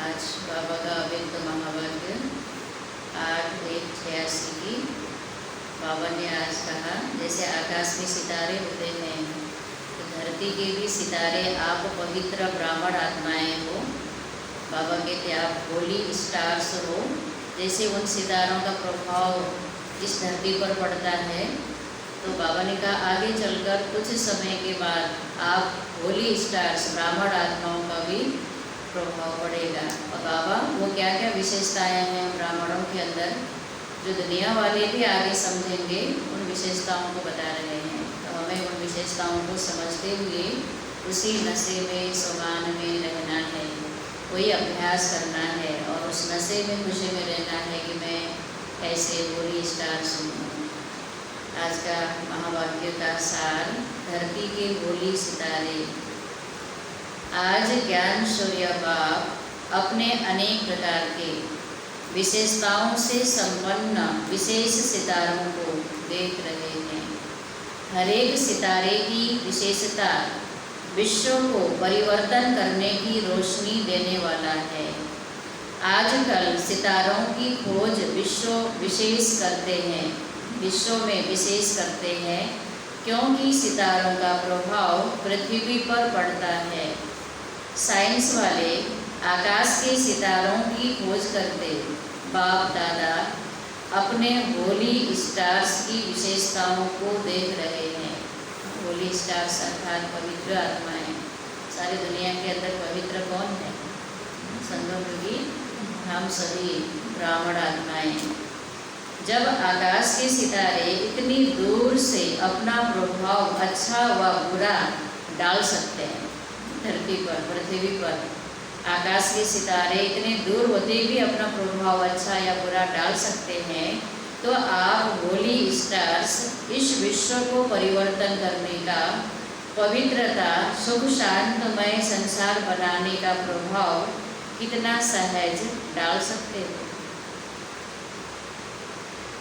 आज बाबा का अव्यक्त महावाक्य 8/1/86 की बाबा ने आज कहा, जैसे आकाश में सितारे होते हैं तो धरती के भी सितारे आप पवित्र ब्राह्मण आत्माएं हो। बाबा कहते आप होली स्टार्स हो। जैसे उन सितारों का प्रभाव इस धरती पर पड़ता है तो बाबा ने कहा आगे चलकर कुछ समय के बाद आप होली स्टार्स ब्राह्मण आत्माओं का भी प्रभाव पड़ेगा। और बाबा वो क्या क्या विशेषताएं हैं ब्राह्मणों के अंदर जो दुनिया वाले भी आगे समझेंगे, उन विशेषताओं को बता रहे हैं। तो हमें उन विशेषताओं को समझते हुए उसी नशे में समान में रहना है, वही अभ्यास करना है और उस नशे में खुशी में रहना है कि मैं ऐसे होली स्टार्स हूँ। आज का महावाक्य का सार, धरती के होली सितारे। आज ज्ञान सूर्य बाप अपने अनेक प्रकार के विशेषताओं से संपन्न विशेष सितारों को देख रहे हैं। हर एक सितारे की विशेषता विश्व को परिवर्तन करने की रोशनी देने वाला है। आजकल सितारों की खोज विश्व में विशेष करते हैं क्योंकि सितारों का प्रभाव पृथ्वी पर पड़ता है। साइंस वाले आकाश के सितारों की खोज करते बाप दादा अपने होली स्टार्स की विशेषताओं को देख रहे हैं। होली स्टार्स अर्थात पवित्र आत्माएं। सारी दुनिया के अंदर पवित्र कौन है? संगम युगी हम सभी ब्राह्मण आत्माएं। जब आकाश के सितारे इतनी दूर से अपना प्रभाव अच्छा व बुरा डाल सकते हैं, धरती पर पृथ्वी पर आकाश के सितारे इतने दूर होते भी अपना प्रभाव अच्छा या बुरा डाल सकते हैं, तो आप होली स्टार्स इस विश्व को परिवर्तन करने का, पवित्रता सुख शांतमय संसार बनाने का प्रभाव कितना सहज डाल सकते हो,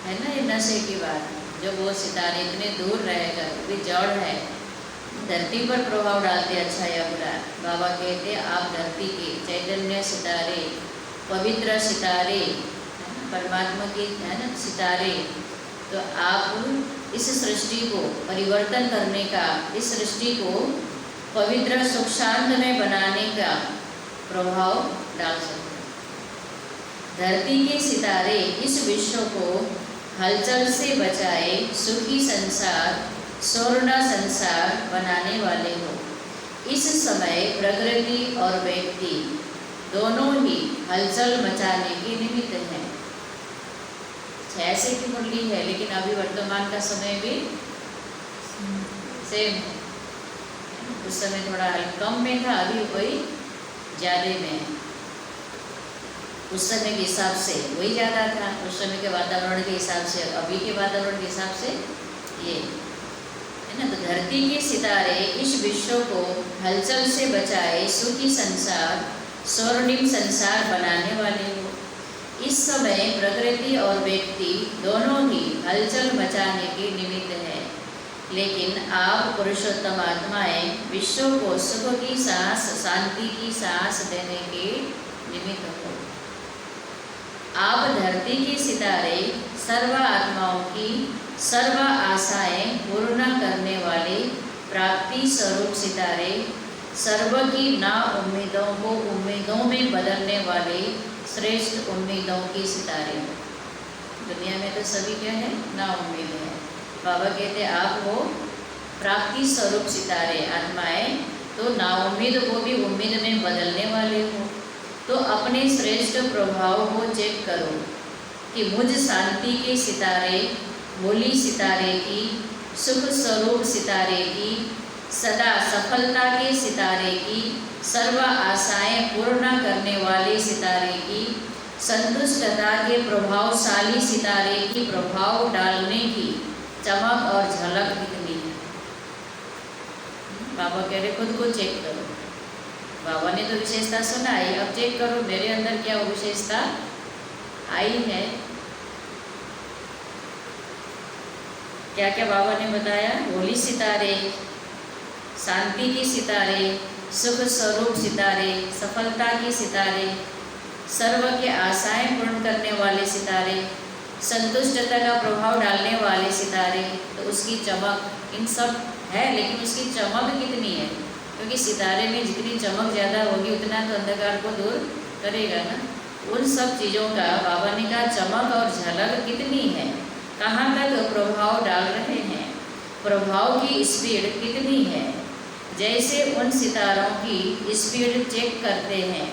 है ना। ये नशे की बात, जब वो सितारे इतने दूर रहेगा भी जड़ है, धरती पर प्रभाव डालते अच्छा या बुरा। बाबा कहते आप धरती के चैतन्य सितारे, पवित्र सितारे, परमात्मा के है ना सितारे, तो आप इस सृष्टि को परिवर्तन करने का, इस सृष्टि को पवित्र सुख शांत में बनाने का प्रभाव डाल सकते। धरती के सितारे इस विश्व को हलचल से बचाए सुखी संसार, स्वर्ण संसार बनाने वाले हो। इस समय प्रकृति और व्यक्ति दोनों ही हलचल मचाने के निमित्त हैं। 6 की मुरली है, लेकिन अभी वर्तमान का समय भी सेम है। उस समय थोड़ा कम में था, अभी वही ज़्यादा में है। उस समय के हिसाब से वही ज़्यादा था, उस समय के वातावरण के हिसाब से, अभी के वातावरण के हिसाब से ये है ना। तो धरती के सितारे इस विश्व को हलचल से बचाए सुखी संसार, स्वर्णिम संसार बनाने वाले हो। इस समय प्रकृति और व्यक्ति दोनों ही हलचल मचाने के निमित्त है, लेकिन आप पुरुषोत्तम आत्माएं विश्व को सुख की सांस, शांति की सांस देने के निमित्त हो। आप धरती के सितारे सर्व आत्माओं की सर्व आशाएं पूर्ण करने वाले प्राप्ति स्वरूप सितारे, सर्व की ना उम्मीदों को उम्मीदों में बदलने वाले श्रेष्ठ उम्मीदों के सितारे। दुनिया में तो सभी क्या है? ना उम्मीद है। बाबा कहते आप हो प्राप्ति स्वरूप सितारे आत्माएं, तो ना उम्मीद को भी उम्मीद में बदलने वाले हो। तो अपने श्रेष्ठ प्रभाव को चेक करो कि मुझ शांति के सितारे, होली सितारे की, सुख स्वरूप सितारे की, सदा सफलता के सितारे की, सर्व आशाएं पूर्ण करने वाले सितारे की, संतुष्टता के प्रभावशाली सितारे की प्रभाव डालने की चमक और झलक कितनी है। बाबा कह रहे खुद को चेक करो। बाबा ने तो विशेषता सुनाई, अब चेक करो मेरे अंदर क्या वो विशेषता आई है। क्या क्या बाबा ने बताया? होली सितारे, शांति के सितारे, सुख स्वरूप सितारे, सफलता के सितारे, सर्व के आशाएं पूर्ण करने वाले सितारे, संतुष्टता का प्रभाव डालने वाले सितारे, तो उसकी चमक, इन सब है, लेकिन उसकी चमक कितनी है? क्योंकि सितारे में जितनी चमक ज़्यादा होगी उतना तो अंधकार को दूर करेगा ना। उन सब चीज़ों का बाबा ने कहा चमक और झलक कितनी है, कहाँ तक प्रभाव डाल रहे हैं, प्रभाव की स्पीड कितनी है। जैसे उन सितारों की स्पीड चेक करते हैं,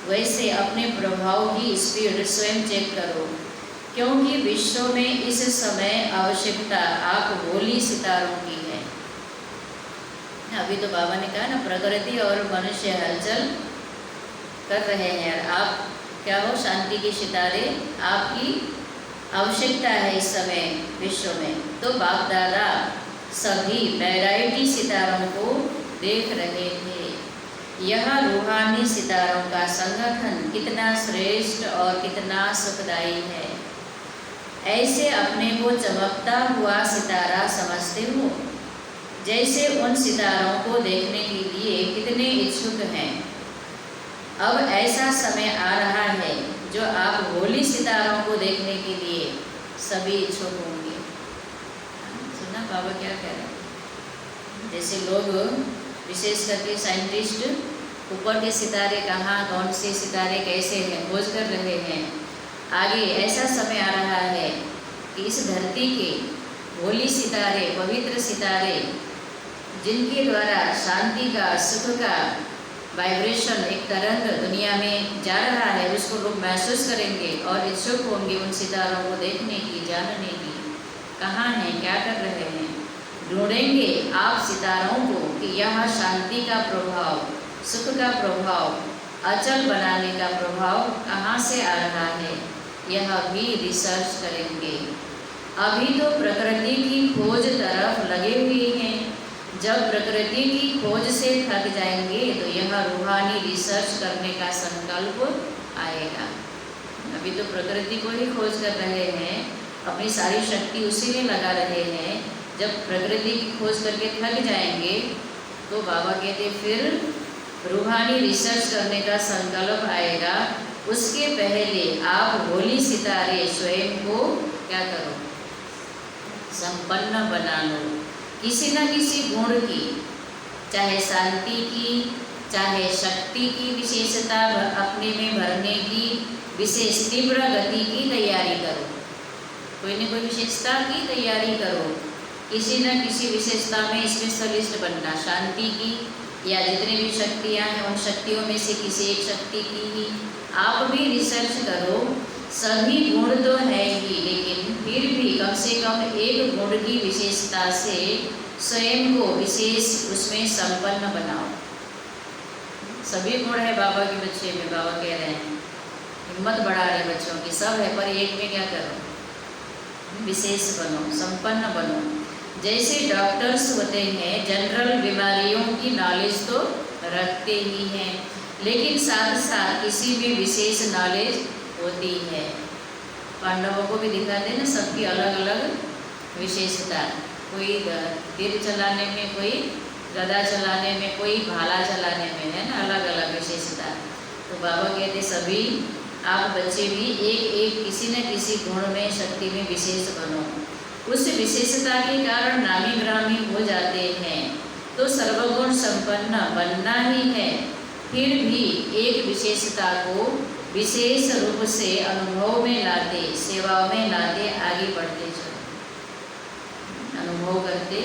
वैसे अपने प्रभाव की स्पीड स्वयं चेक करो, क्योंकि विश्व में इस समय आवश्यकता आप होली सितारों की है। अभी तो बाबा ने कहा ना, प्रकृति और मनुष्य हलचल कर रहे हैं, आप क्या हो, शांति के सितारे आपकी आवश्यकता है इस समय विश्व में। तो बाप दादा सभी वैरायटी सितारों को देख रहे थे। यह रूहानी सितारों का संगठन कितना श्रेष्ठ और कितना सुखदायी है। ऐसे अपने को चमकता हुआ सितारा समझते हो, जैसे उन सितारों को देखने के लिए कितने इच्छुक हैं। अब ऐसा समय आ रहा है जो आप होली सितारों को देखने के लिए सभी इच्छुक होंगे। सुना बाबा क्या कह रहे हैं? जैसे लोग विशेष करके साइंटिस्ट ऊपर के सितारे कहाँ, कौन से सितारे कैसे हैं, खोज कर रहे हैं। आगे ऐसा समय आ रहा है कि इस धरती के होली सितारे, पवित्र सितारे, जिनके द्वारा शांति का, सुख का वाइब्रेशन, एक तरंग दुनिया में जा रहा है, उसको लोग महसूस करेंगे और इच्छुक होंगे उन सितारों को देखने की, जानने की। कहाँ हैं, क्या कर रहे हैं, ढूंढेंगे आप सितारों को कि यह शांति का प्रभाव, सुख का प्रभाव, अचल बनाने का प्रभाव कहाँ से आ रहा है, यह भी रिसर्च करेंगे। अभी तो प्रकृति की खोज तरफ लगे हुए हैं। जब प्रकृति की खोज से थक जाएंगे तो यह रूहानी रिसर्च करने का संकल्प आएगा। अभी तो प्रकृति को ही खोज कर रहे हैं, अपनी सारी शक्ति उसी में लगा रहे हैं। जब प्रकृति की खोज करके थक जाएंगे तो बाबा कहते फिर रूहानी रिसर्च करने का संकल्प आएगा। उसके पहले आप होली सितारे स्वयं को क्या करो, संपन्न बना लो, किसी न किसी गुण की, चाहे शांति की, चाहे शक्ति की विशेषता अपने में भरने की विशेष तीव्र गति की तैयारी करो। कोई न कोई विशेषता की तैयारी करो, किसी न किसी विशेषता में स्पेशलिस्ट बनना, शांति की या जितनी भी शक्तियाँ हैं उन शक्तियों में से किसी एक शक्ति की ही आप भी रिसर्च करो। सभी गुण तो है ही, लेकिन फिर भी कम से कम एक गुण की विशेषता से स्वयं को विशेष उसमें संपन्न बनाओ। सभी गुण है बाबा के बच्चे में, बाबा कह रहे हैं हिम्मत बढ़ा रहे बच्चों की, सब है पर एक में क्या करो, विशेष बनो, संपन्न बनो। जैसे डॉक्टर्स होते हैं जनरल बीमारियों की नॉलेज तो रखते ही हैं, लेकिन साथ साथ किसी भी विशेष नॉलेज होती है। पांडवों को भी दिखाते ना, सबकी अलग अलग विशेषता, कोई तीर चलाने में, कोई गदा चलाने में, कोई भाला चलाने में, है ना, अलग अलग विशेषता। तो बाबा कहते सभी आप बच्चे भी एक एक किसी न किसी गुण में, शक्ति में विशेष बनो। उस विशेषता के कारण नामी ग्रामी हो जाते हैं तो सर्वगुण संपन्न बनना ही है। फिर भी एक विशेषता को विशेष रूप से अनुभव में लाते, सेवा में लाते आगे बढ़ते चलो, अनुभव करते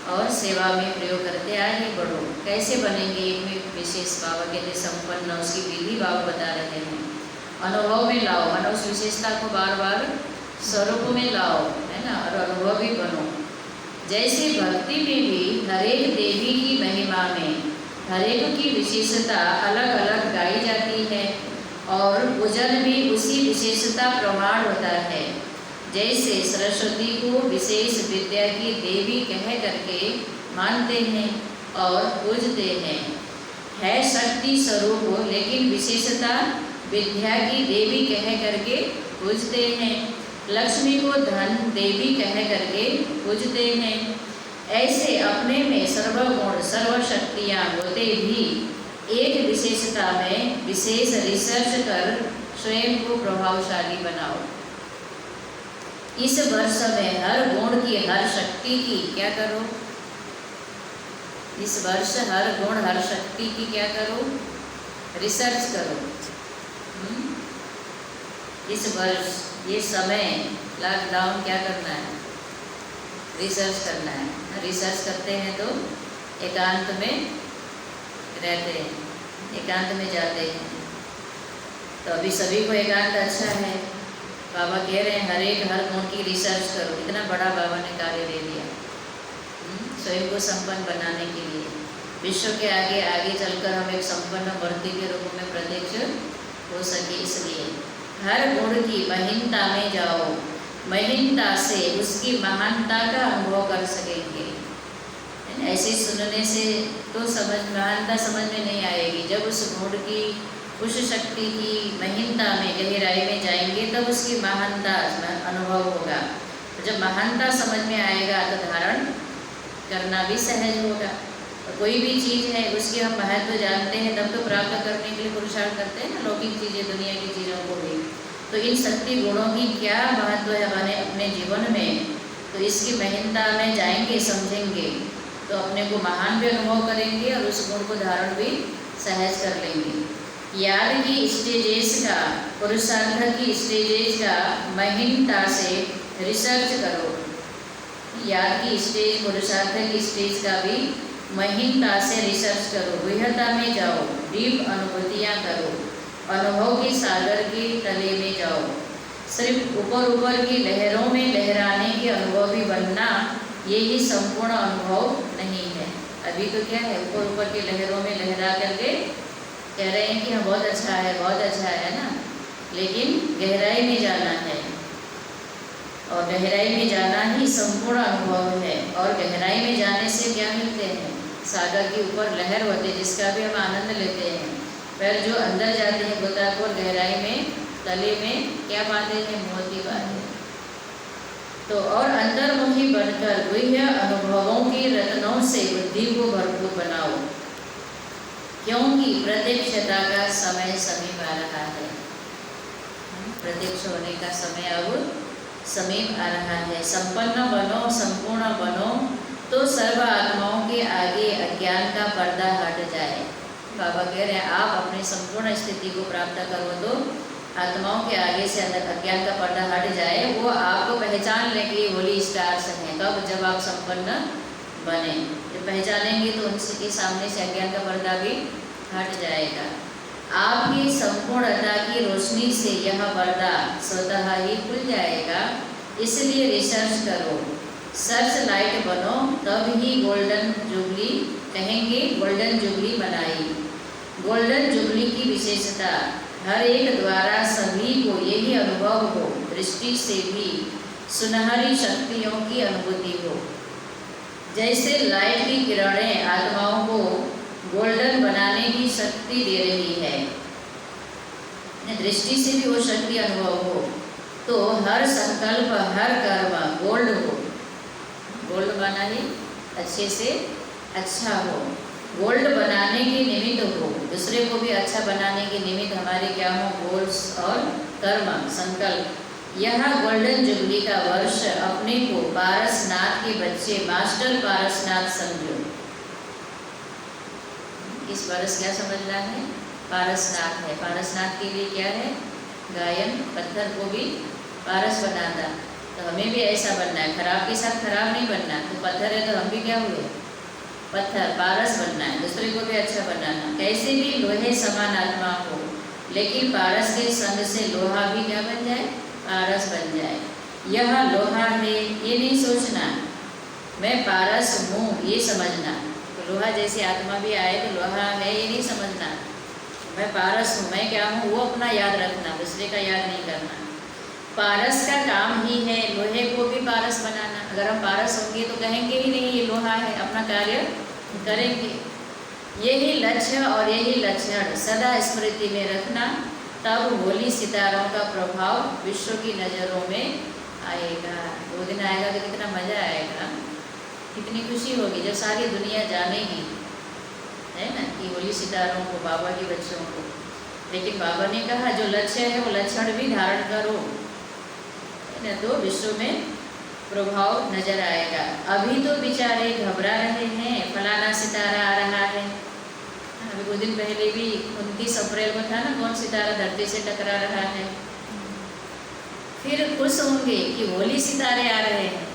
और सेवा में प्रयोग करते आगे बढ़ो। कैसे बनेंगे एक में विशेष, बाबा कहते संपन्न, उसकी विधि बाबा बता रहे हैं। अनुभव में लाओ, मानो उस विशेषता को बार बार स्वरूप में लाओ, है ना, और अनुभवी बनो। जैसे भक्ति में भी हरेक देवी की महिमा में हरेक की विशेषता अलग अलग गाई जाती है और पूजन भी उसी विशेषता प्रमाण होता है। जैसे सरस्वती को विशेष विद्या की देवी कह करके मानते हैं और पूजते हैं, है शक्ति स्वरूप, लेकिन विशेषता विद्या की देवी कह करके पूजते हैं। लक्ष्मी को धन देवी कह करके पूजते हैं। ऐसे अपने में सर्वगुण सर्वशक्तियाँ होते भी एक विशेषता में विशेष रिसर्च कर स्वयं को प्रभावशाली बनाओ। इस वर्ष में हर गुण की हर शक्ति की क्या करो? इस वर्ष हर गुण हर शक्ति की क्या करो? रिसर्च करो। इस वर्ष ये समय लॉकडाउन क्या करना है? रिसर्च करना है। रिसर्च करते हैं तो एकांत में रहते हैं, एकांत में जाते हैं। तो अभी सभी को एकांत अच्छा है। बाबा कह रहे हैं हर गुण की रिसर्च करो। इतना बड़ा बाबा ने कार्य दे दिया स्वयं को संपन्न बनाने के लिए। विश्व के आगे आगे चलकर हम एक संपन्न मूर्ति के रूप में प्रत्यक्ष हो सके, इसलिए हर गुण की महीनता में जाओ। महीनता से उसकी महानता का अनुभव कर सकेंगे। ऐसे सुनने से तो महानता समझ में नहीं आएगी। जब उस गुण की उस शक्ति की महीनता में गहराई में जाएंगे तब उसकी महानता अनुभव होगा। जब महानता समझ में आएगा तो धारण करना भी सहज होगा। तो कोई भी चीज़ है उसकी हम महत्व जानते हैं तब तो प्राप्त करने के लिए पुरुषार्थ करते हैं ना, लौकिक चीज़ें दुनिया की चीज़ों को भी। तो इन शक्ति गुणों की क्या महत्व है हमारे अपने जीवन में, तो इसकी महीनता में जाएंगे, समझेंगे तो अपने को महान भी अनुभव करेंगे और उस गुण को धारण भी सहज कर लेंगे। याद की स्टेजेस का, पुरुषार्थ की स्टेजेस का महीनता से रिसर्च करो। याद की स्टेज, पुरुषार्थ की स्टेज का भी महीनता से रिसर्च करो। गहनता में जाओ, डीप अनुभूतियाँ करो, अनुभव के सागर के तले में जाओ। सिर्फ ऊपर ऊपर की लहरों में लहराने के अनुभवी बनना यही संपूर्ण अनुभव नहीं है। अभी तो क्या है, ऊपर ऊपर की लहरों में लहरा करके कह रहे हैं कि हाँ बहुत अच्छा है, बहुत अच्छा है ना, लेकिन गहराई में जाना है और गहराई में जाना ही संपूर्ण अनुभव है। और गहराई में जाने से क्या मिलते हैं? सागर के ऊपर लहर होते हैं जिसका भी हम आनंद लेते हैं। पर जो अंदर जाते हैं गोताखोर गहराई में, तले में क्या पाते हैं? मोती पाते हैं। तो और अंतर्मुखी बनकर गुह्य अनुभवों के रत्नों से बुद्धि को भरपूर बनाओ, क्योंकि प्रत्यक्षता का समय समीप आ रहा है। प्रत्यक्ष होने का समय अब समीप आ रहा है। संपन्न बनो, संपूर्ण बनो तो सर्व आत्माओं के आगे अज्ञान का पर्दा हट जाए। बाबा कह रहे हैं आप अपनी संपूर्ण स्थिति को प्राप्त करो तो आत्माओं के आगे से अंदर अज्ञान का पर्दा हट जाए। वो आपको पहचान लेंगे होली स्टार्स हैं। कब? जब आप संपन्न बने। जब पहचानेंगे तो उनके सामने से अज्ञान का पर्दा भी हट जाएगा। आपकी संपूर्णता की रोशनी से यह पर्दा स्वतः ही खुल जाएगा। इसलिए रिसर्च करो, सर्च लाइट बनो, तब ही गोल्डन जुबली कहेंगे। गोल्डन जुबली बनाई। गोल्डन जुबली की विशेषता हर एक द्वारा सभी को यही अनुभव हो, दृष्टि से भी सुनहरी शक्तियों की अनुभूति हो। जैसे लाइट की किरणें आत्माओं को गोल्डन बनाने की शक्ति दे रही है, दृष्टि से भी वो शक्ति अनुभव हो, तो हर संकल्प, हर कर्म गोल्ड हो। गोल्ड बना ही अच्छे से अच्छा हो, गोल्ड बनाने के निमित्त हो, दूसरे को भी अच्छा बनाने के निमित्त हमारे क्या हो? गोल्स और कर्म, संकल्प। यह गोल्डन जुबली का वर्ष अपने को पारसनाथ के बच्चे मास्टर पारसनाथ समझो। इस वर्ष क्या समझना है? पारसनाथ है। पारसनाथ के लिए क्या है? गायन, पत्थर को भी पारस बनाता। तो हमें भी ऐसा बनना है, खराब के साथ खराब नहीं बनना। तो पत्थर है तो हम भी क्या हुए? पत्थर। पारस बनना है, दूसरे को भी अच्छा बनाना। कैसे भी लोहे समान आत्मा हो, लेकिन पारस के संग से लोहा भी क्या बन जाए? पारस बन जाए। यह लोहा है ये नहीं सोचना मैं पारस हूँ, ये समझना। तो लोहा जैसी आत्मा भी आए तो लोहा है ये नहीं समझना मैं पारस हूँ, मैं क्या हूँ, वो अपना याद रखना, दूसरे का याद नहीं करना। पारस का काम ही है लोहे को भी पारस बनाना। अगर हम पारस होंगे तो कहेंगे ही नहीं ये लोहा है, अपना कार्य करेंगे। यही लक्ष्य और यही लक्षण सदा स्मृति में रखना, तब होली सितारों का प्रभाव विश्व की नज़रों में आएगा। वो दिन आएगा तो कितना मज़ा आएगा, कितनी खुशी होगी जब सारी दुनिया जानेगी है ना, कि होली सितारों को, बाबा के बच्चों को। लेकिन बाबा ने कहा जो लक्ष्य है वो लक्षण भी धारण करो, है ना, तो विश्व में प्रभाव नजर आएगा। अभी तो बेचारे घबरा रहे हैं, फलाना सितारा आ रहा है। अभी कुछ दिन पहले भी 29 अप्रैल को था ना, कौन सितारा धरती से टकरा रहा है। फिर खुश होंगे कि होली सितारे आ रहे हैं।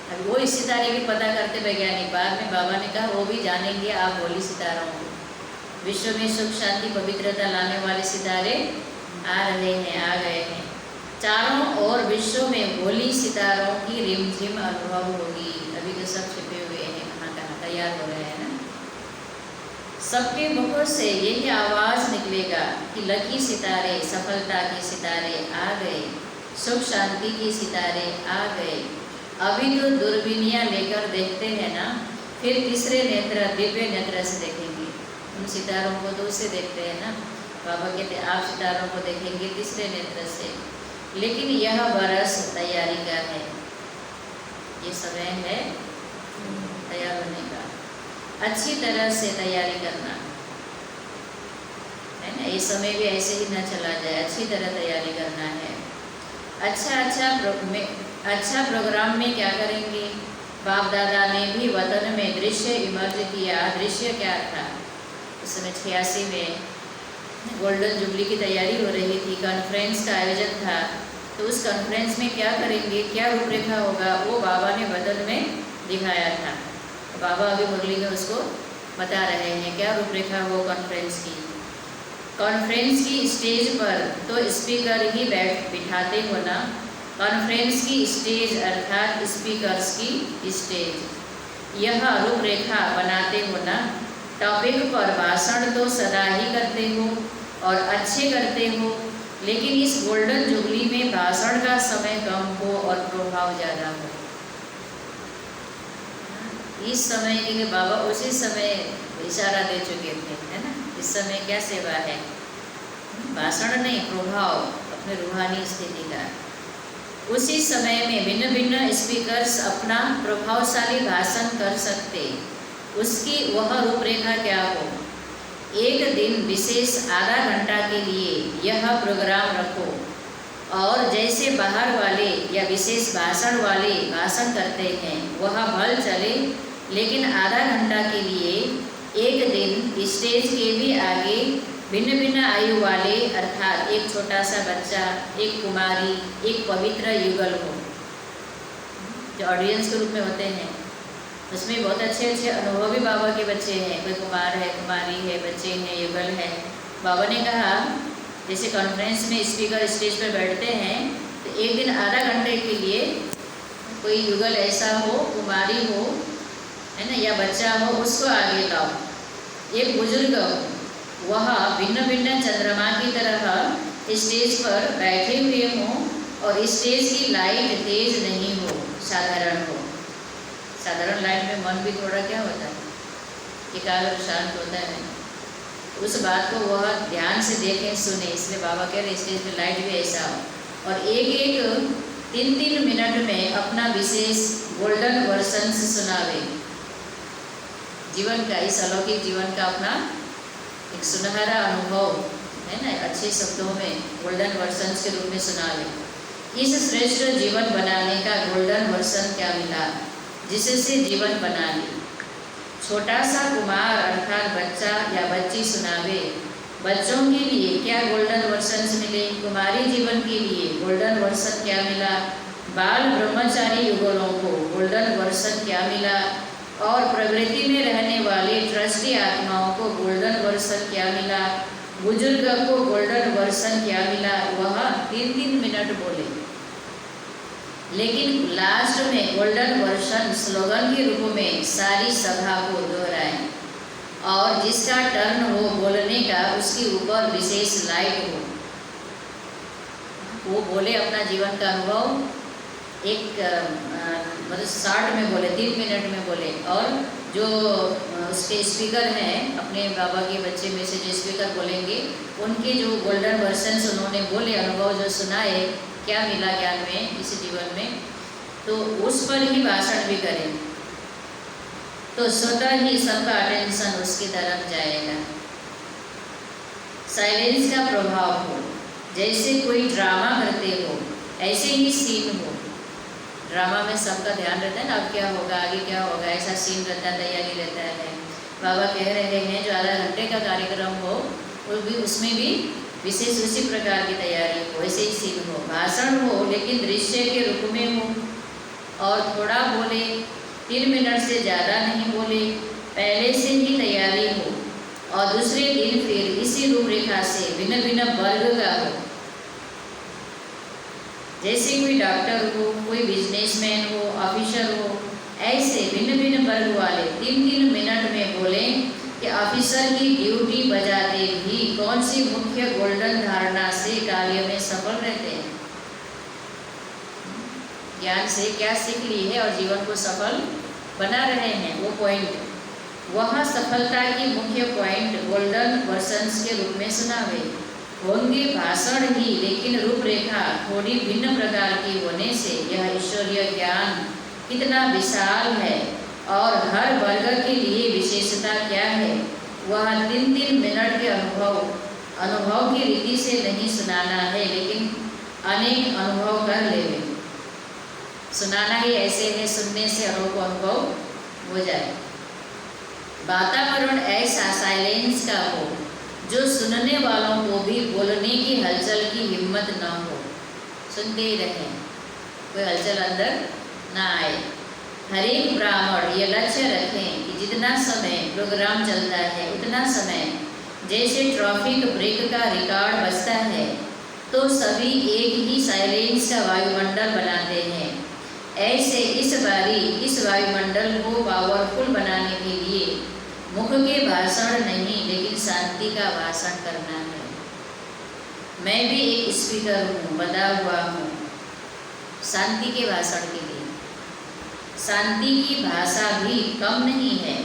अब वो इस सितारे की पता करते वैज्ञानिक, बाद में बाबा ने कहा वो भी जानेंगे आप होली सितारों को। विश्व में सुख शांति पवित्रता लाने वाले सितारे आ रहे हैं, आ गए हैं। चारों ओर विश्व में होली सितारों की रिमझिम अनुभव होगी। अभी तो सब छिपे हुए हैं, कहाँ कहाँ तैयार हो रहे हैं ना। सबके मुखों से यही आवाज़ निकलेगा कि लकी सितारे, सफलता के सितारे आ गए, सुख शांति के सितारे आ गए। अभी तो दूरबीनियाँ लेकर देखते हैं ना, फिर तीसरे नेत्र, दिव्य नेत्र से देखेंगे। उन सितारों को तो उससे देखते हैं ना, बाबा कहते आप सितारों को देखेंगे तीसरे नेत्र से। लेकिन यह बरस तैयारी का है, ये समय है तैयार होने का, अच्छी तरह से तैयारी करना है ना। ये समय भी ऐसे ही ना चला जाए, अच्छी तरह तैयारी करना है। अच्छा प्रोग्राम में क्या करेंगे। बाप दादा ने भी वतन में दृश्य इमर्ज किया। दृश्य क्या था, उस समय 86 में गोल्डन जुबली की तैयारी हो रही थी, कॉन्फ्रेंस का आयोजन था। तो उस कॉन्फ्रेंस में क्या करेंगे, क्या रूपरेखा होगा, वो बाबा ने वतन में दिखाया था। तो बाबा अभी मुरली में उसको बता रहे हैं क्या रूपरेखा हो कॉन्फ्रेंस की। कॉन्फ्रेंस की स्टेज पर तो स्पीकर ही बिठाते हो ना। कॉन्फ्रेंस की स्टेज अर्थात स्पीकर्स की स्टेज, यह रूपरेखा बनाते हो ना। टॉपिक पर भाषण तो सदा ही करते हो और अच्छे करते हो, लेकिन इस गोल्डन जुबली में भाषण का समय कम हो और प्रभाव ज़्यादा हो। इस समय के लिए बाबा उसी समय इशारा दे चुके थे, है ना। इस समय क्या सेवा है, भाषण नहीं, प्रभाव अपने रूहानी स्थिति का। उसी समय में भिन्न भिन्न स्पीकर्स अपना प्रभावशाली भाषण कर सकते, उसकी वह रूपरेखा क्या हो। एक दिन विशेष आधा घंटा के लिए यह प्रोग्राम रखो और जैसे बाहर वाले या विशेष भाषण वाले भाषण करते हैं वह भल चले, लेकिन आधा घंटा के लिए एक दिन स्टेज के भी आगे भिन्न भिन्न आयु वाले अर्थात एक छोटा सा बच्चा, एक कुमारी, एक पवित्र युगल हो, जो ऑडियंस के रूप में होते हैं। उसमें बहुत अच्छे अच्छे अनुभवी बाबा के बच्चे हैं, कोई कुमार है, कुमारी है, बच्चे हैं, युगल है। बाबा ने कहा जैसे कॉन्फ्रेंस में स्पीकर स्टेज पर बैठते हैं तो एक दिन आधा घंटे के लिए कोई युगल ऐसा हो, कुमारी हो, है ना, या बच्चा हो, उसको आगे लाओ। एक बुजुर्ग वह भिन्न भिन्न चंद्रमा की तरह स्टेज पर बैठे हुए हों और स्टेज की लाइट तेज नहीं हो, साधारण हो। साधारण लाइट में मन भी थोड़ा क्या होता है, एकाग्र शांत होता है। उस बात को वह ध्यान से देखें, सुने। इसलिए बाबा कह रहे स्टेज पे लाइट भी ऐसा हो और एक एक 3-3 मिनट में अपना विशेष गोल्डन वर्सन सुनावे। जीवन का, इस अलौकिक जीवन का अपना एक सुनहरा अनुभव है ना, अच्छे शब्दों में गोल्डन वर्सन के रूप में सुनावे। इस श्रेष्ठ जीवन बनाने का गोल्डन वर्सन क्या मिला जिससे जीवन बना ली। छोटा सा कुमार अर्थात बच्चा या बच्ची सुनावे। बच्चों के लिए क्या गोल्डन वर्सन मिले, कुमारी जीवन के लिए गोल्डन वर्सन क्या मिला, बाल ब्रह्मचारी युगलों को गोल्डन वर्सन क्या मिला, और प्रवृत्ति में रहने वाले ट्रस्टी आत्माओं को गोल्डन वर्सन क्या मिला, बुजुर्ग को गोल्डन वर्सन क्या मिला। वह 3-3 मिनट बोले, लेकिन लास्ट में गोल्डन वर्सन स्लोगन के रूप में सारी सभा को दोहराएं और जिसका टर्न हो बोलने का उसके ऊपर विशेष लाइट हो, वो बोले अपना जीवन का अनुभव। एक मतलब 60 में बोले, 3 मिनट में बोले। और जो उसके स्पीकर हैं, अपने बाबा के बच्चे में से जो स्पीकर बोलेंगे, उनके जो गोल्डन वर्सन उन्होंने बोले, अनुभव जो सुनाए, क्या मिला ज्ञान में, इस जीवन में, तो उस पर ही भाषण भी करें। तो स्वतः ही सबका अटेंशन उसकी तरफ जाएगा। साइलेंस का प्रभाव हो, जैसे कोई ड्रामा करते हो ऐसे ही सीन हो। ड्रामा में सबका ध्यान रहता है ना, अब क्या होगा, आगे क्या होगा, ऐसा सीन रहता है, तैयारी रहता है। बाबा कह रहे हैं जो आधा घंटे का कार्यक्रम हो वो भी, उसमें भी विशेष उसी प्रकार की तैयारी हो, ऐसे ही सीन हो। भाषण हो लेकिन दृश्य के रूप में हो, और थोड़ा बोले, 3 मिनट से ज़्यादा नहीं बोले, पहले से ही तैयारी हो, और दूसरे दिन फिर इसी रूपरेखा से भिन्न भिन्न वर्ग का हो। जैसे कोई डॉक्टर हो, कोई बिजनेसमैन हो, ऑफिसर हो, ऐसे भिन्न भिन्न वर्ग वाले 3-3 मिनट में बोलें कि ऑफिसर की ड्यूटी बजाते भी कौन सी मुख्य गोल्डन धारणा से कार्य में सफल रहते हैं। ज्ञान से क्या सीख ली है और जीवन को सफल बना रहे हैं, वो पॉइंट, वह सफलता की मुख्य पॉइंट गोल्डन वर्सन्स के रूप में सुनावे। होंगे भाषण ही, लेकिन रूपरेखा थोड़ी भिन्न प्रकार की होने से यह ईश्वरीय ज्ञान कितना विशाल है और हर वर्ग के लिए विशेषता क्या है, वह 3-3 मिनट के अनुभव की रीति से नहीं सुनाना है, लेकिन अनेक अनुभव कर लेवे। सुनाना ही ऐसे है, सुनने से अनुभव हो जाए। वातावरण ऐसा साइलेंस का हो जो सुनने वालों को भी बोलने की हलचल की हिम्मत न हो, सुनते ही रहें, कोई हलचल अंदर ना आए। हर एक ब्राह्मण ये लक्ष्य रखें कि जितना समय प्रोग्राम चलता है उतना समय, जैसे ट्रैफिक ब्रेक का रिकॉर्ड बजता है तो सभी एक ही साइलेंस का वायुमंडल बनाते हैं, ऐसे इस बारी इस वायुमंडल को पावरफुल बनाने के लिए मुख के भाषण नहीं लेकिन शांति का भाषण करना है। मैं भी एक स्पीकर हूँ, बंधा हुआ हूँ शांति के भाषण के लिए। शांति की भाषा भी कम नहीं है,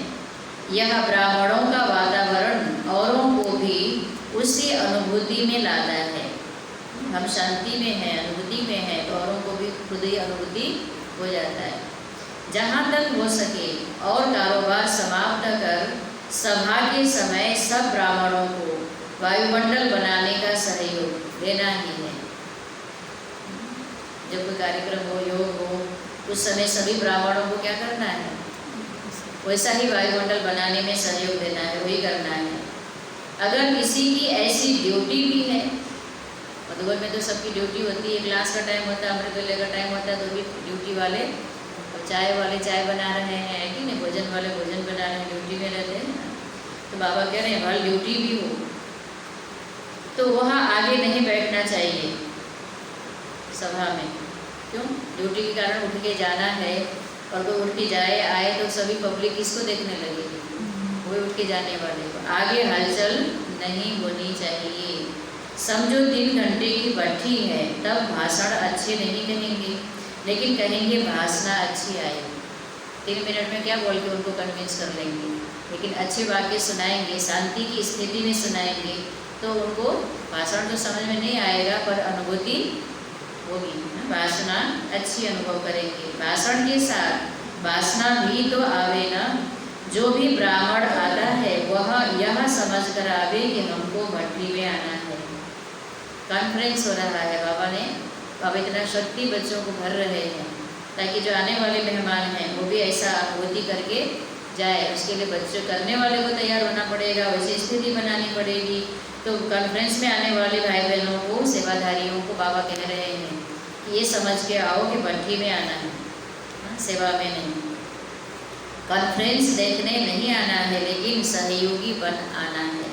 यह ब्राह्मणों का वातावरण औरों को भी उसी अनुभूति में लाता है। हम शांति में हैं, अनुभूति में हैं, तो औरों को भी खुद ही अनुभूति हो जाता है। जहाँ तक हो सके और कारोबार समाप्त कर सभा के समय सब ब्राह्मणों को वायुमंडल बनाने का सहयोग देना ही है। जब कोई कार्यक्रम हो, योग हो, उस समय सभी ब्राह्मणों को क्या करना है, वैसा ही वायुमंडल बनाने में सहयोग देना है, वही करना है। अगर किसी की ऐसी ड्यूटी भी है, मधुबन में तो सबकी ड्यूटी होती है, क्लास का टाइम होता है, अमृतवेले का टाइम होता है, तो भी ड्यूटी वाले, चाय वाले चाय बना रहे हैं कि नहीं, भोजन वाले भोजन बना रहे हैं, ड्यूटी में रहते हैं। तो बाबा कह रहे हैं भले ड्यूटी भी हो तो वहाँ आगे नहीं बैठना चाहिए सभा में। क्यों? ड्यूटी के कारण उठ के जाना है, और कोई उठ के जाए आए तो सभी पब्लिक किसको देखने लगेगी, वही उठ के जाने वाले को। आगे हलचल नहीं होनी चाहिए। समझो 3 घंटे की भट्ठी है, तब भाषण अच्छे नहीं कहेंगे, लेकिन कहेंगे भाषणा अच्छी आई। 3 मिनट में क्या बोल के उनको कन्विंस कर लेंगे, लेकिन अच्छे वाक्य सुनाएंगे, शांति की स्थिति में सुनाएंगे, तो उनको भाषण तो समझ में नहीं आएगा पर अनुभूति होगी। भाषणा अच्छी अनुभव करेंगे। भाषण के साथ वासना भी तो आवे ना। जो भी ब्राह्मण आता है वह यह समझ कर आवे कि हमको भट्टी में आना है। कॉन्फ्रेंस हो रहा है, बाबा इतना शक्ति बच्चों को भर रहे हैं ताकि जो आने वाले मेहमान हैं वो भी ऐसा अनुभूति करके जाए। उसके लिए बच्चों करने वाले को तैयार होना पड़ेगा, वैसी स्थिति बनानी पड़ेगी। तो कॉन्फ्रेंस में आने वाले भाई बहनों को, सेवाधारियों को बाबा कह रहे हैं कि ये समझ के आओ कि भट्टी में आना है, सेवा में नहीं। कॉन्फ्रेंस देखने नहीं आना है, लेकिन सहयोगी बन आना है,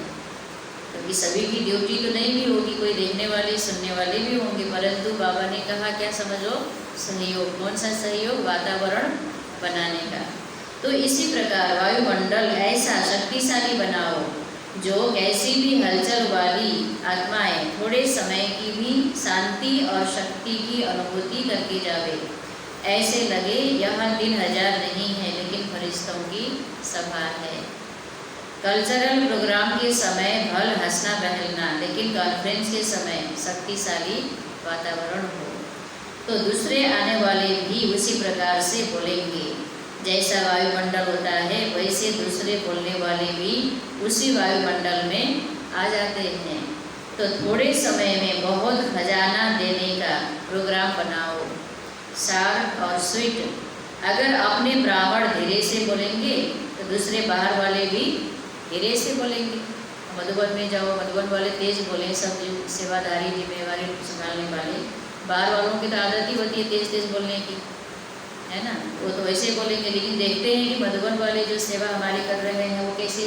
क्योंकि सभी की ड्यूटी तो नहीं भी होगी, कोई देखने वाले सुनने वाले भी होंगे। परंतु बाबा ने कहा क्या समझो, सहयोग। कौन सा सहयोग? वातावरण बनाने का। तो इसी प्रकार वायुमंडल ऐसा शक्तिशाली बनाओ जो कैसी भी हलचल वाली आत्माएं थोड़े समय की भी शांति और शक्ति की अनुभूति करके जावे। ऐसे लगे यह 3000 नहीं है, लेकिन फरिश्तों की सभा है। कल्चरल प्रोग्राम के समय भल हंसना बहलना, लेकिन कॉन्फ्रेंस के समय शक्तिशाली वातावरण हो तो दूसरे आने वाले भी उसी प्रकार से बोलेंगे। जैसा वायुमंडल होता है वैसे दूसरे बोलने वाले भी उसी वायुमंडल में आ जाते हैं। तो थोड़े समय में बहुत खजाना देने का प्रोग्राम बनाओ। शार्ट और स्वीट, अगर अपने ब्राह्मण धीरे से बोलेंगे तो दूसरे बाहर वाले भी धीरे से बोलेंगे। मधुबन में जाओ, मधुबन वाले तेज बोलें, सब सेवादारी जिम्मेवारी संभालने वाले। बाहर वालों की तो आदत ही होती है तेज तेज बोलने की, है ना, वो तो वैसे बोलेंगे। लेकिन देखते हैं कि मधुबन वाले जो सेवा हमारी कर रहे हैं वो कैसे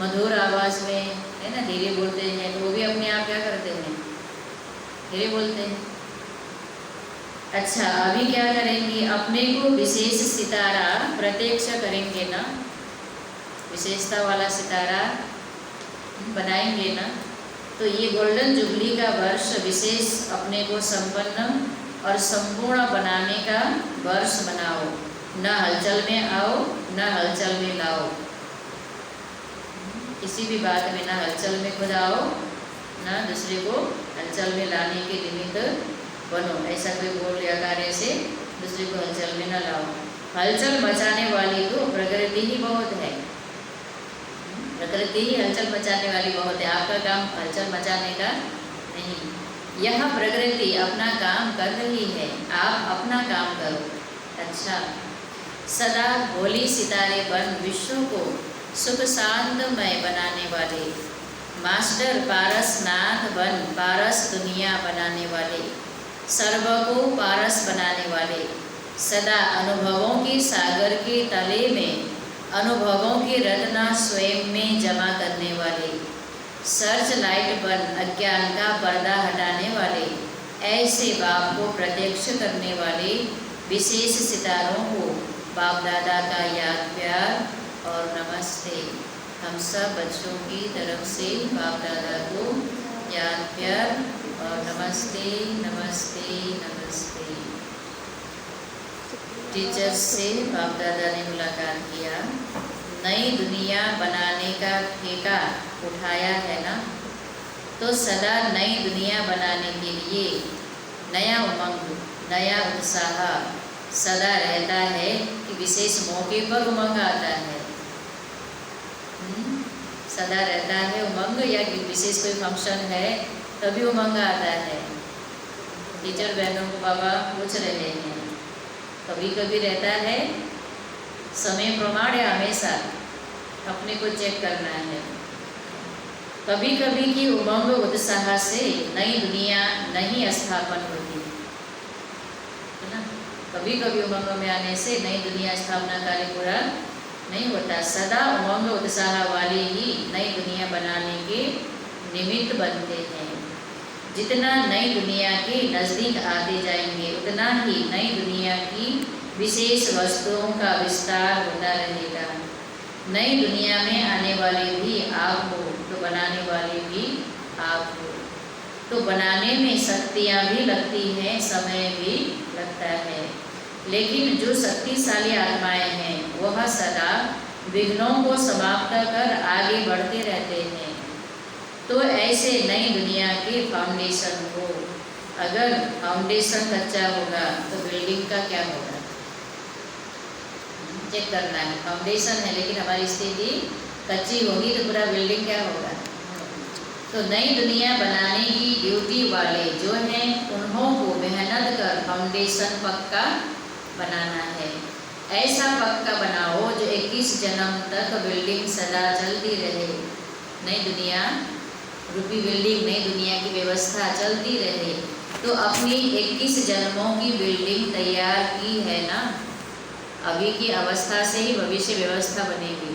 मधुर आवाज़ में, है ना, धीरे बोलते हैं। तो वो भी अपने आप क्या करते हैं, धीरे बोलते हैं। अच्छा, अभी क्या करेंगे, अपने को विशेष सितारा प्रत्यक्ष करेंगे ना, विशेषता वाला सितारा बनाएंगे ना। तो ये गोल्डन जुबली का वर्ष विशेष अपने को संपन्न और संपूर्ण बनाने का वर्ष बनाओ। न हलचल में आओ, न हलचल में लाओ। किसी भी बात में न हलचल में खुद आओ, न दूसरे को हलचल में लाने के निमित्त बनो। ऐसा कोई बोल या कार्य से दूसरे को हलचल में न लाओ। हलचल मचाने वाली तो प्रकृति ही बहुत है, प्रकृति ही हलचल मचाने वाली बहुत है। आपका काम हलचल मचाने का नहीं। यह प्रकृति अपना काम कर रही है, आप अपना काम करो। अच्छा, सदा भोली सितारे बन विश्व को सुख शांतमय बनाने वाले, मास्टर पारसनाथ बन पारस दुनिया बनाने वाले, सर्व को पारस बनाने वाले, सदा अनुभवों के सागर के तले में अनुभवों की रत्ना स्वयं में जमा करने वाले, सर्च लाइट बन अज्ञान का पर्दा हटाने वाले, ऐसे बाप को प्रत्यक्ष करने वाले विशेष सितारों को बाप दादा का याद प्यार और नमस्ते। हम सब बच्चों की तरफ से बाप दादा को याद प्यार और नमस्ते नमस्ते नमस्ते। टीचर्स से बाप दादा ने मुलाकात किया, नई दुनिया बनाने का ठेका उठाया है ना। तो सदा नई दुनिया बनाने के लिए नया उमंग, नया उत्साह सदा रहता है कि विशेष मौके पर उमंग आता है। सदा रहता है उमंग, या विशेष कोई फंक्शन है तभी उमंग आता है। टीचर बहनों को बाबा पूछ रहे हैं, कभी कभी रहता है समय प्रमाण या हमेशा अपने को चेक करना है। कभी कभी की उमंग उत्साह से नई दुनिया नहीं स्थापन होती है ना। कभी कभी उमंग में आने से नई दुनिया स्थापना कार्य पूरा नहीं होता। सदा उमंग उत्साह वाले ही नई दुनिया बनाने के निमित्त बनते हैं। जितना नई दुनिया के नज़दीक आते जाएंगे उतना ही नई दुनिया की विशेष वस्तुओं का विस्तार होता रहेगा। नई दुनिया में आने वाले भी आप हो, तो बनाने वाले भी आप हो। तो बनाने में शक्तियाँ भी लगती हैं, समय भी लगता है, लेकिन जो शक्तिशाली आत्माएं हैं वह सदा विघ्नों को समाप्त कर आगे बढ़ते रहते हैं। तो ऐसे नई दुनिया के फाउंडेशन हो। अगर फाउंडेशन कच्चा होगा तो बिल्डिंग का क्या होगा, चेक करना है। फाउंडेशन है लेकिन हमारी स्थिति कच्ची होगी तो पूरा बिल्डिंग क्या होगा। तो नई दुनिया बनाने की ड्यूटी वाले जो हैं उन्हों को मेहनत कर फाउंडेशन पक्का बनाना है। ऐसा पक्का बनाओ जो 21 जन्म तक बिल्डिंग सदा चलती रहे। नई दुनिया रूपी बिल्डिंग, नई दुनिया की व्यवस्था चलती रहे। तो अपनी 21 जन्मों की बिल्डिंग तैयार की है ना। अभी की अवस्था से ही भविष्य व्यवस्था बनेगी।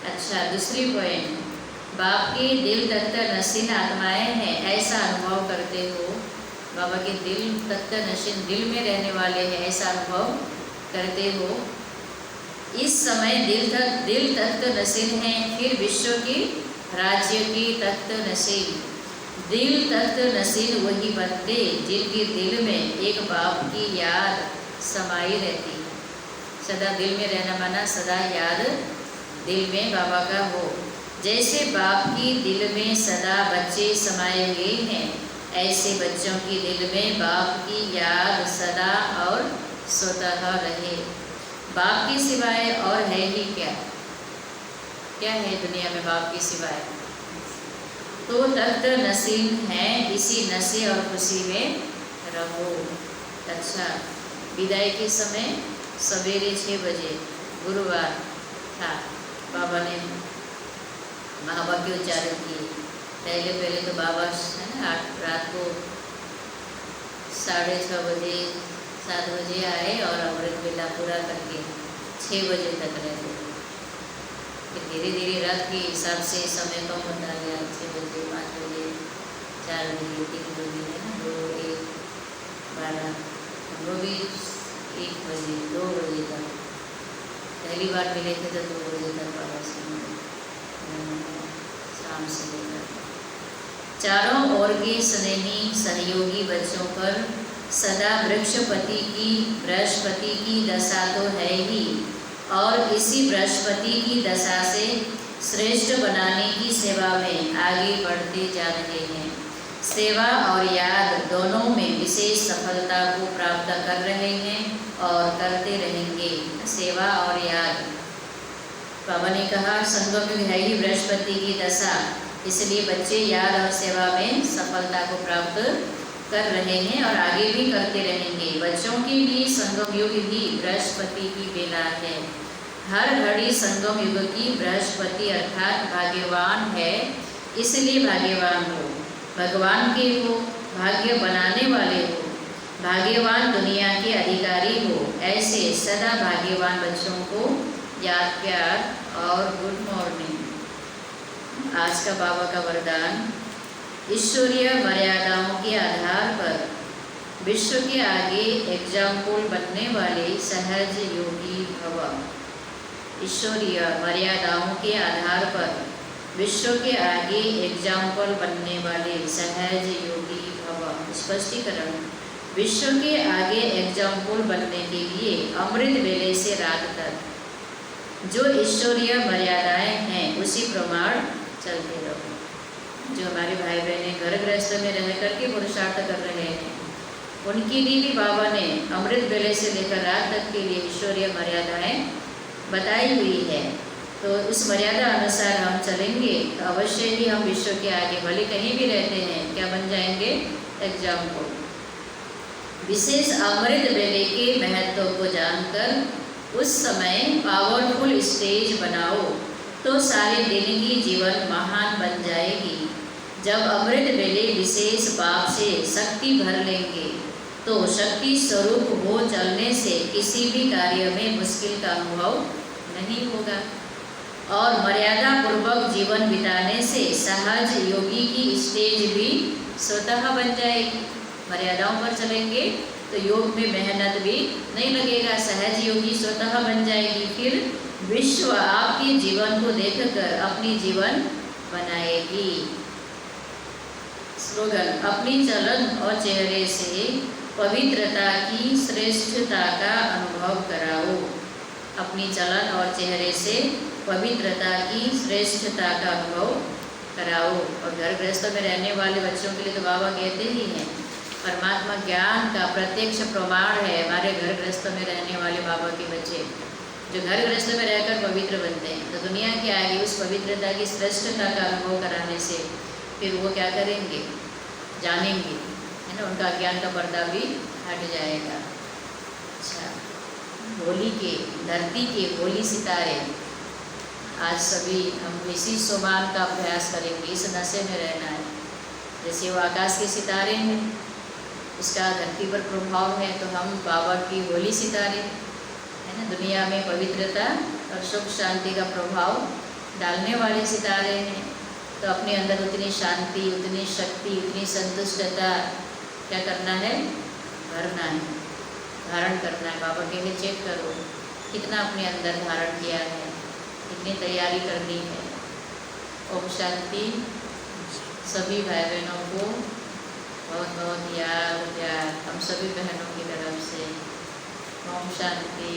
अच्छा, दूसरी पॉइंट, बाप के दिल तत्व नशीन आत्माएं हैं, ऐसा अनुभव करते हो। बाबा के दिल तत्व नशीन, दिल में रहने वाले हैं, ऐसा अनुभव करते हो। इस समय दिल तत्व नशीन है, फिर विश्व की राज्य की तत्व नशीन। दिल तत्व नशीन वही बनते जिनके दिल में एक बाप की याद समाई रहती। सदा दिल में रहना माना सदा याद दिल में बाबा का हो। जैसे बाप की दिल में सदा बच्चे समाये हुए हैं, ऐसे बच्चों की दिल में बाप की याद सदा और स्वतः रहे। बाप के सिवाय और है ही क्या? क्या है दुनिया में बाप के सिवाय? तो तख्त नसीम है, इसी नशे और खुशी में रहो। अच्छा, विदाई के समय सवेरे 6 बजे गुरुवार था, बाबा ने महावाक्य उच्चारण किए। पहले तो बाबा है ना रात को 6:30 बजे 7 बजे आए और अमृत वेला पूरा करके 6 बजे तक रहे। फिर धीरे धीरे रात के हिसाब से समय कम होता गया, 6 बजे 5 बजे 4 बजे 3 बजे है ना 2 1 12, हम लोग भी 1 बजे 2 बजे तक पहली बार मिले थे तो 2 बजे तक बाबा से शाम से लेकर। चारों ओर के स्नेही सहयोगी बच्चों पर सदा बृहस्पति की दशा तो है ही, और इसी बृहस्पति की दशा से श्रेष्ठ बनाने की सेवा में आगे बढ़ते जा रहे हैं। सेवा और याद दोनों में विशेष सफलता को प्राप्त कर रहे हैं और करते रहेंगे। सेवा और याद, बाबा ने कहा संगम युग है ही बृहस्पति की दशा, इसलिए बच्चे याद और सेवा में सफलता को प्राप्त कर रहे हैं और आगे भी करते रहेंगे। बच्चों के लिए संगम युग ही बृहस्पति की बेला है। हर घड़ी संगम युग की बृहस्पति अर्थात भाग्यवान है, इसलिए भाग्यवान हो, भगवान के हो, भाग्य बनाने वाले हो, भाग्यवान दुनिया के अधिकारी हो। ऐसे सदा भाग्यवान बच्चों को याद प्यार और गुड मॉर्निंग। आज का बाबा का वरदान, ईश्वरीय मर्यादाओं के आधार पर विश्व के आगे एग्जाम्पल बनने वाले सहज योगी भव। ईश्वरीय मर्यादाओं के आधार पर विश्व के आगे एग्जाम्पल बनने वाले सहज योगी भव। स्पष्टीकरण, विश्व के आगे एग्जाम्पल बनने के लिए अमृत वेले से रात तक जो ईश्वरीय मर्यादाएं हैं उसी प्रमाण चलते रहो। जो हमारे भाई बहने घर गृहस्थ में रह करके पुरुषार्थ कर रहे हैं, उनके लिए भी बाबा ने अमृत वेले से लेकर रात तक के लिए ईश्वरीय मर्यादाएं बताई हुई है। तो उस मर्यादा अनुसार हम चलेंगे तो अवश्य ही हम विश्व के आगे, भले कहीं भी रहते हैं, क्या बन जाएंगे? एग्जाम्पल। विशेष अमृत वेले के महत्व को जानकर उस समय पावरफुल स्टेज बनाओ तो सारे दिन की जीवन महान बन जाएगी। जब अमृत वेले विशेष बाप से शक्ति भर लेंगे तो शक्ति स्वरूप हो चलने से किसी भी कार्य में मुश्किल का अनुभव नहीं होगा और मर्यादा पूर्वक जीवन बिताने से सहज योगी की स्टेज भी स्वतः बन जाएगी। मर्यादाओं पर चलेंगे तो योग में मेहनत भी नहीं लगेगा, सहज योगी स्वतः बन जाएगी। फिर विश्व आपके जीवन को देखकर अपनी जीवन बनाएगी। स्लोगन, अपनी चलन और चेहरे से पवित्रता की श्रेष्ठता का अनुभव कराओ। अपनी चलन और चेहरे से पवित्रता की श्रेष्ठता का अनुभव कराओ। और घर गृहस्थ में रहने वाले बच्चों के लिए तो बाबा कहते ही हैं, परमात्मा ज्ञान का प्रत्यक्ष प्रमाण है हमारे घर गृहस्थ में रहने वाले बाबा के बच्चे, जो घर गृहस्थ में रहकर पवित्र बनते हैं। तो दुनिया के आगे उस पवित्रता की श्रेष्ठता का अनुभव कराने से फिर वो क्या करेंगे? जानेंगे, है ना, उनका ज्ञान का पर्दा भी हट जाएगा। अच्छा, होली के, धरती के होली सितारे, आज सभी हम इसी सोमान का अभ्यास करेंगे। इस नशे में रहना है। जैसे वो आकाश के सितारे हैं, उसका धरती पर प्रभाव है, तो हम बाबा की होली सितारे, है ना, दुनिया में पवित्रता और सुख शांति का प्रभाव डालने वाले सितारे हैं। तो अपने अंदर उतनी शांति, उतनी शक्ति, उतनी संतुष्टता क्या करना है? भरना है, धारण करना है। बाबा के लिए चेक करो कितना अपने अंदर धारण किया है, कितनी तैयारी करनी है। ओम शांति। सभी भाई बहनों को बहुत बहुत याद प्यार हम सभी बहनों की तरफ से। ओम शांति।